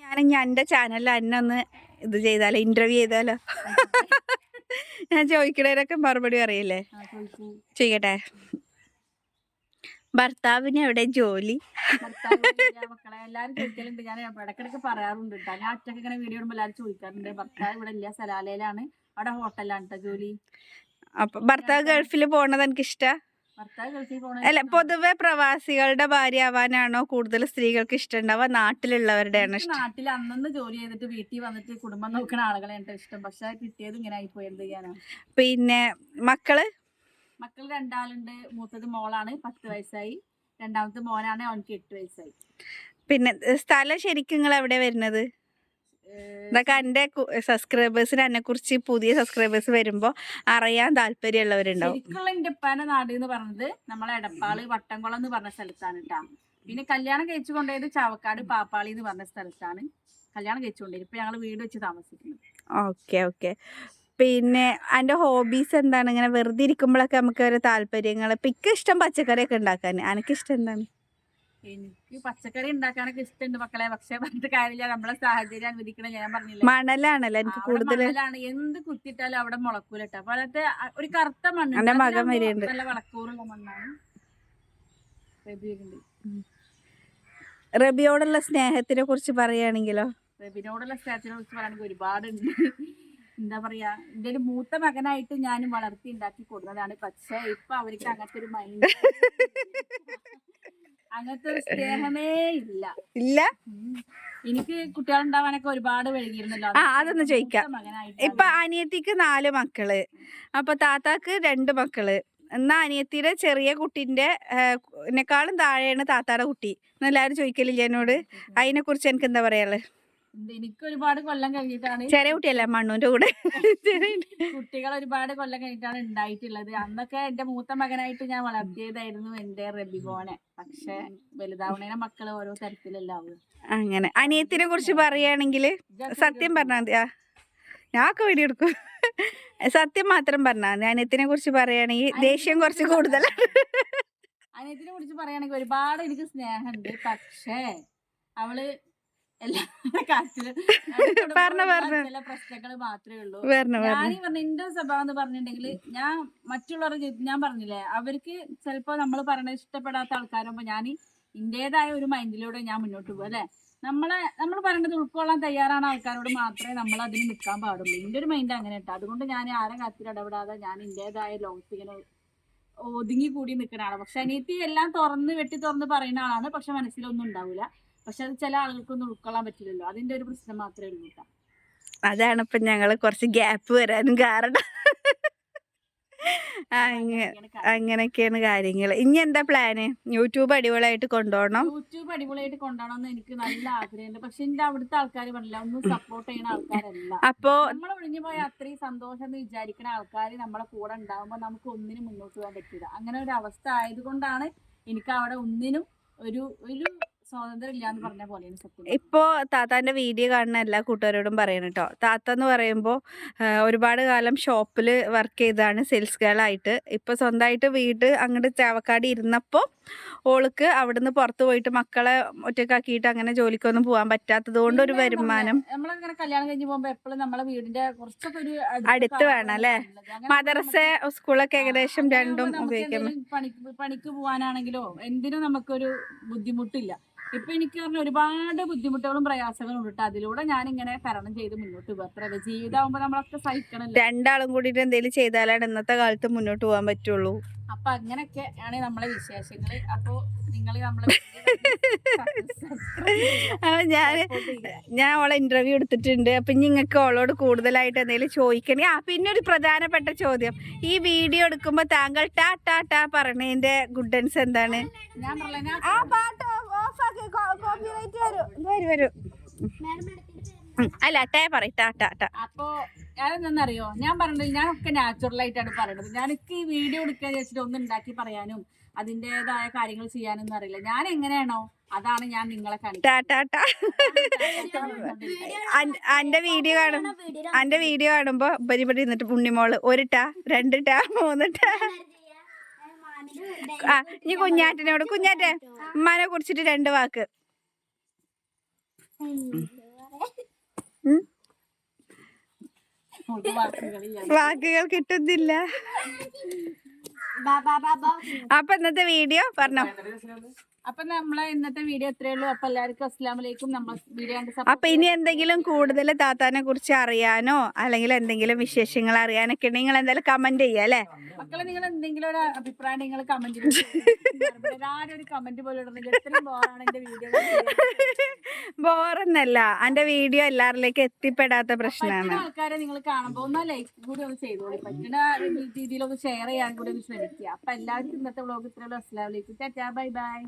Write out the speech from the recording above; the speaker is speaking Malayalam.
ഞാനിനി എൻ്റെ ചാനലിൽ അന്നൊന്ന് ഇത് ചെയ്താലോ, ഇന്റർവ്യൂ ചെയ്താലോ? ഞാൻ ചോദിക്കണേനൊക്കെ മറുപടി അറിയില്ലേ? ചെയ്യട്ടെ. ഭർത്താവിന് എവിടെ ജോലി? മക്കളെ എല്ലാരും ചോദിക്കലുണ്ട്. ഞാൻ ഇടക്കിടക്ക് പറയാറുണ്ട് കേട്ടോ. ഞാൻ ഒറ്റക്ക് ഇങ്ങനെ വീഡിയോ ഇടുമ്പോൾ എല്ലാവരും ചോദിക്കാറുണ്ട്. ഭർത്താവ് ഇവിടെ ഇല്ല, സലാലയിലാണ്, അവിടെ ഹോട്ടലാണ് കേട്ടോ ജോലി. അപ്പൊ ഭർത്താവ് ഗൾഫിൽ പോണത് എനിക്ക് ഇഷ്ടാ? ഭർത്താവ് ഗൾഫിൽ പോണ അല്ല, പൊതുവെ പ്രവാസികളുടെ ഭാര്യ ആവാനാണോ കൂടുതൽ സ്ത്രീകൾക്ക് ഇഷ്ടമുണ്ടാവുക, നാട്ടിലുള്ളവരുടെ ആണോ ഇഷ്ടം? നാട്ടിൽ അന്നന്ന് ജോലി ചെയ്തിട്ട് വീട്ടിൽ വന്നിട്ട് കുടുംബം നോക്കുന്ന ആളുകളെ എന്റെ ഇഷ്ടം. പക്ഷെ കിട്ടിയത് ഇങ്ങനെ ആയിപ്പോയി, എന്ത് ചെയ്യാനാ. പിന്നെ മക്കൾ രണ്ടാളുണ്ട്. മൂത്തത് മോളാണ്, 10 വയസ്സായി. രണ്ടാമത്തെ മോനാണ്, അവനക്ക് 8 വയസ്സായി. പിന്നെ സ്ഥലം ശരിക്കും നിങ്ങൾ എവിടെ വരുന്നത്? ഇതൊക്കെ എൻ്റെ സബ്സ്ക്രൈബേഴ്സിന് എന്നെ കുറിച്ച് പുതിയ സബ്സ്ക്രൈബേഴ്സ് വരുമ്പോ അറിയാൻ താല്പര്യമുള്ളവരുണ്ടാവും. ശരിക്കുള്ള എന്റെ ഉപ്പാന്റെ നാട് എന്ന് പറഞ്ഞത് നമ്മളെ എടപ്പാള് വട്ടംകുളം എന്ന് പറഞ്ഞ സ്ഥലത്താണ് കേട്ടോ. പിന്നെ കല്യാണം കഴിച്ചു കൊണ്ടുപോയത് ചാവക്കാട് പാപ്പാളി എന്ന് പറഞ്ഞ സ്ഥലത്താണ് കല്യാണം കഴിച്ചുകൊണ്ടേ. ഇപ്പൊ ഞങ്ങള് വീട് വെച്ച് താമസിക്കുന്നത്. ഓക്കെ. പിന്നെ എൻ്റെ ഹോബീസ് എന്താണ്? ഇങ്ങനെ വെറുതെ ഇരിക്കുമ്പോഴൊക്കെ നമുക്ക് ഒരു താല്പര്യങ്ങൾ. ഇപ്പം എനിക്ക് ഇഷ്ടം പച്ചക്കറിയൊക്കെ ഉണ്ടാക്കാൻ. എനിക്കിഷ്ടം എന്താണ്? എനിക്ക് പച്ചക്കറി ഉണ്ടാക്കാനൊക്കെ ഇഷ്ടമുണ്ട് മക്കളെ. പക്ഷെ പറഞ്ഞിട്ട് കാര്യമില്ല, നമ്മളെ സാഹചര്യം അനുവദിക്കണ. ഞാൻ പറഞ്ഞില്ല, മണലാണല്ലോ എനിക്ക് കൂടുതൽ. എന്ത് കുത്തിട്ടാലും അവിടെ മുളക്കൂല കേട്ടോ. അപ്പോഴത്തെ ഒരു കറുത്ത മണ്ണ്, നല്ല വളക്കൂറുള്ള മണ്ണാണ്. റബിയോടുള്ള സ്നേഹത്തിനെ കുറിച്ച് പറയുകയാണെങ്കിലോ? റബിനോടുള്ള സ്നേഹത്തിനെ കുറിച്ച് പറയുകയാണെങ്കിൽ ഒരുപാടുണ്ട്. എന്താ പറയാ, എന്റെ ഒരു മൂത്ത മകനായിട്ട് ഞാൻ വളർത്തി ഉണ്ടാക്കി കൊടുക്കുന്നതാണ്. പക്ഷെ ഇപ്പൊ അവർക്ക് അങ്ങനത്തെ ഒരു മൈൻഡ്, അങ്ങനത്തെ ഒരു സ്നേഹമേ ഇല്ല. എനിക്ക് കുട്ടികളുണ്ടാവാനൊക്കെ ഒരുപാട് വൈകിയിരുന്നല്ലോ. അതൊന്ന് ചോദിക്കാം. ഇപ്പൊ അനിയത്തിക്ക് 4 മക്കള്, അപ്പൊ താത്താക്ക് 2 മക്കള്. എന്നാ അനിയത്തിയുടെ ചെറിയ കുട്ടീന്റെ നെക്കാളും താഴെയാണ് താത്താടെ കുട്ടി എന്നെല്ലാരും ചോദിക്കലില്ല എന്നോട്. അതിനെ കുറിച്ച് എനിക്ക് എന്താ പറയാനുള്ളത്? എനിക്ക് ഒരുപാട് കൊല്ലം കഴിഞ്ഞിട്ടാണ്, ചെറിയ കുട്ടിയല്ല മണ്ണൂന്റെ കൂടെ കുട്ടികൾ ഒരുപാട് കൊല്ലം കഴിഞ്ഞിട്ടാണ് ഉണ്ടായിട്ടുള്ളത്. അന്നൊക്കെ എന്റെ മൂത്ത മകനായിട്ട് ഞാൻ വളർത്തിയതായിരുന്നു എന്റെ റബിബോനെ. പക്ഷെ വലുതാവണേനെ മക്കള് ഓരോ തരത്തിലല്ലാവും. അങ്ങനെ അനിയത്തിനെ കുറിച്ച് പറയുകയാണെങ്കിൽ സത്യം പറഞ്ഞാൽ മതി. ഞാനൊക്കെ വീഡിയോ എടുക്കും. സത്യം മാത്രം പറഞ്ഞാൽ മതി. അനിയത്തിനെ കുറിച്ച് പറയുകയാണെങ്കിൽ ദേഷ്യം കുറച്ച് കൂടുതലാണ്. അനിയത്തിനെ കുറിച്ച് പറയുകയാണെങ്കിൽ ഒരുപാട് എനിക്ക് സ്നേഹമുണ്ട്. പക്ഷേ അവള് എല്ലാ കാര്യത്തിലും ചില പ്രശ്നങ്ങൾ മാത്രമേ ഉള്ളൂ. ഞാനീ പറഞ്ഞ എന്റെ സ്വഭാവം എന്ന് പറഞ്ഞിട്ടുണ്ടെങ്കിൽ, ഞാൻ മറ്റുള്ളവർ ഞാൻ പറഞ്ഞില്ലേ, അവർക്ക് ചിലപ്പോ നമ്മൾ പറയണത് ഇഷ്ടപ്പെടാത്ത ആൾക്കാരാകുമ്പോ ഞാൻ ഇന്റേതായ ഒരു മൈൻഡിലൂടെ ഞാൻ മുന്നോട്ട് പോകും. അല്ലെ, നമ്മൾ പറയേണ്ടത് ഉൾക്കൊള്ളാൻ തയ്യാറാണ് ആൾക്കാരോട് മാത്രമേ നമ്മൾ അതിന് നിൽക്കാൻ പാടുള്ളൂ. എന്റെ ഒരു മൈൻഡ് അങ്ങനെ കേട്ടോ. അതുകൊണ്ട് ഞാൻ ആരെ കാര്യത്തിൽ ഇടപെടാതെ ഞാൻ ഇന്റേതായ ലോകത്ത് ഇങ്ങനെ ഒതുങ്ങി കൂടി നിൽക്കുന്ന ആളാണ്. പക്ഷെ അനിയത്തി എല്ലാം വെട്ടി തുറന്ന് പറയുന്ന ആളാണ്. പക്ഷെ മനസ്സിലൊന്നും ഉണ്ടാവില്ല. പക്ഷെ അത് ചില ആളുകൾക്കൊന്നും ഉൾക്കൊള്ളാൻ പറ്റില്ലല്ലോ. അതിന്റെ ഒരു പ്രശ്നം മാത്രമേ ഉള്ളൂ കേട്ടോ. അതാണ് ഇപ്പൊ ഞങ്ങള് കുറച്ച് ഗ്യാപ്പ് വരാനും കാരണം. അങ്ങനെയൊക്കെയാണ് കാര്യങ്ങൾ. ഇനി എന്താ പ്ലാന്? യൂട്യൂബ് അടിപൊളിയായിട്ട് കൊണ്ടുപോകണം. യൂട്യൂബ് അടിപൊളിയായിട്ട് കൊണ്ടുപോകണം എനിക്ക് നല്ല ആഗ്രഹമുണ്ട്. പക്ഷെ എന്റെ അവിടുത്തെ ആൾക്കാർ പറഞ്ഞില്ല, ഒന്നും സപ്പോർട്ട് ചെയ്യുന്ന ആൾക്കാരല്ല. അപ്പോ നമ്മൾ ഒഴിഞ്ഞു പോയ അത്രയും സന്തോഷം എന്ന് വിചാരിക്കുന്ന ആൾക്കാർ നമ്മളെ കൂടെ ഉണ്ടാകുമ്പോ നമുക്ക് ഒന്നിനും മുന്നോട്ട് പോകാൻ പറ്റില്ല. അങ്ങനെ ഒരു അവസ്ഥ ആയതുകൊണ്ടാണ് എനിക്ക് അവിടെ ഒന്നിനും ഒരു സ്വാതന്ത്ര്യം ഇല്ലാന്ന് പറഞ്ഞ പോലെയാണ് സത്യം. ഇപ്പോ താത്താന്റെ വീഡിയോ കാണുന്ന എല്ലാ കൂട്ടുകാരോടും പറയണം കേട്ടോ. താത്ത എന്ന് പറയുമ്പോൾ ഒരുപാട് കാലം ഷോപ്പിൽ വർക്ക് ചെയ്താണ് സെയിൽസ് ഗേൾ ആയിട്ട്. ഇപ്പൊ സ്വന്തമായിട്ട് വീട് അങ്ങോട്ട് ചാവക്കാട് ഇരുന്നപ്പോൾ ഓൾക്ക് അവിടുന്ന് പുറത്ത് പോയിട്ട് മക്കളെ ഒറ്റക്കാക്കിയിട്ട് അങ്ങനെ ജോലിക്കൊന്നും പോകാൻ പറ്റാത്തത് കൊണ്ട് ഒരു വരുമാനം. നമ്മളങ്ങനെ കല്യാണം കഴിഞ്ഞ് പോകുമ്പോ എപ്പോഴും നമ്മളെ വീടിന്റെ കുറച്ചൊക്കെ ഒരു അടുത്ത് വേണം അല്ലെ. മദ്രസ സ്കൂളൊക്കെ ഏകദേശം രണ്ടും ഉപയോഗിക്കാം. പണിക്ക് പോവാനാണെങ്കിലോ എന്തിനും നമുക്കൊരു ബുദ്ധിമുട്ടില്ല. ഇപ്പൊ എനിക്ക് പറഞ്ഞ ഒരുപാട് ബുദ്ധിമുട്ടുകളും പ്രയാസങ്ങളും ഉണ്ട്. അതിലൂടെ ഞാൻ ഇങ്ങനെ തരണം ചെയ്ത് മുന്നോട്ട് പോകും. അത്ര ജീവിതമാകുമ്പോ നമ്മളൊക്കെ സഹിക്കണം. രണ്ടാളും കൂടിയിട്ട് എന്തെങ്കിലും ചെയ്താലാണ് ഇന്നത്തെ കാലത്ത് മുന്നോട്ട് പോകാൻ പറ്റുള്ളൂ. അപ്പൊ അങ്ങനെയൊക്കെ ആണ് നമ്മളെ വിശേഷങ്ങള്. അപ്പൊ നിങ്ങൾ നമ്മളെ ഞാൻ അവളെ ഇന്റർവ്യൂ എടുത്തിട്ടുണ്ട്. അപ്പൊ നിങ്ങൾക്ക് അവളോട് കൂടുതലായിട്ട് എന്തെങ്കിലും ചോദിക്കണേ. പിന്നെ ഒരു പ്രധാനപ്പെട്ട ചോദ്യം, ഈ വീഡിയോ എടുക്കുമ്പോ താങ്കൾ ടാ പറഞ്ഞതിന്റെ ഗുഡൻസ് എന്താണ്? ഞാൻ പറഞ്ഞ വരും അല്ല ടേ പറ. അപ്പൊ അതെന്താന്നറിയോ, ഞാൻ പറഞ്ഞത് ഞാൻ ഒക്കെ നാച്ചുറൽ ആയിട്ടാണ് പറയണത്. ഞാനൊക്കെ ഈ വീഡിയോ എടുക്കാൻ വെച്ചിട്ട് ഒന്നും ഉണ്ടാക്കി പറയാനും അതിൻ്റെതായ കാര്യങ്ങൾ ചെയ്യാനൊന്നും അറിയില്ല. ഞാൻ എങ്ങനെയാണോ അതാണ് ഞാൻ നിങ്ങളെ കാണിക്കുന്നത്. അന്റെ വീഡിയോ കാണുമ്പോ പരിപാടി നിന്നിട്ട് പുണ്ണിമോള് 1 ടാ 2 ടാ 3 ടാ. നീ കുഞ്ഞാറ്റെ ഉമ്മാനെ കുറിച്ചിട്ട് 2 വാക്ക്. ഉം. നമുക്ക് വാക്കുകളില്ല. വാക്കുകൾ കിട്ടുന്നില്ല. അപ്പൊ ഇന്നത്തെ വീഡിയോ പറഞ്ഞോ. അപ്പൊ നമ്മളെ ഇന്നത്തെ വീഡിയോ ഇത്രയേ ഉള്ളൂ. അപ്പൊ എല്ലാവർക്കും അസ്സലാമലൈക്കും. നമ്മൾ വീഡിയോ അപ്പൊ ഇനി എന്തെങ്കിലും കൂടുതൽ താത്താനെ കുറിച്ച് അറിയാനോ അല്ലെങ്കിൽ എന്തെങ്കിലും വിശേഷങ്ങൾ അറിയാനൊക്കെ ഉണ്ടെങ്കിൽ നിങ്ങൾ എന്തായാലും കമന്റ് ചെയ്യാ അല്ലേ മക്കളെ? നിങ്ങൾ എന്തെങ്കിലും ഒരു അഭിപ്രായം നിങ്ങൾ കമന്റിൽ ആരും ഒരു കമന്റ് പോലും ഇടുന്നില്ല. ഇത്രയും ബോറാണ് എന്റെ വീഡിയോ. ബോറൊന്നല്ല, എന്റെ വീഡിയോ എല്ലാവരിലേക്കും എത്തിപ്പെടാത്ത പ്രശ്നമാണ്. ആൾക്കാരെ നിങ്ങൾ കാണുമ്പോൾ ഒന്ന് ലൈക്ക് കൂടി ഒന്ന് ചെയ്തോളി. പറ്റുന്ന രീതിയിലൊന്ന് ഷെയർ ചെയ്യാൻ കൂടി ഒന്ന് ശ്രമിക്കുക. അപ്പൊ എല്ലാവർക്കും ഇന്നത്തെ വ്ലോഗ് ഇത്രയുള്ളൂ. അസ്സലാമു അലൈക്കും. Tata bye bye.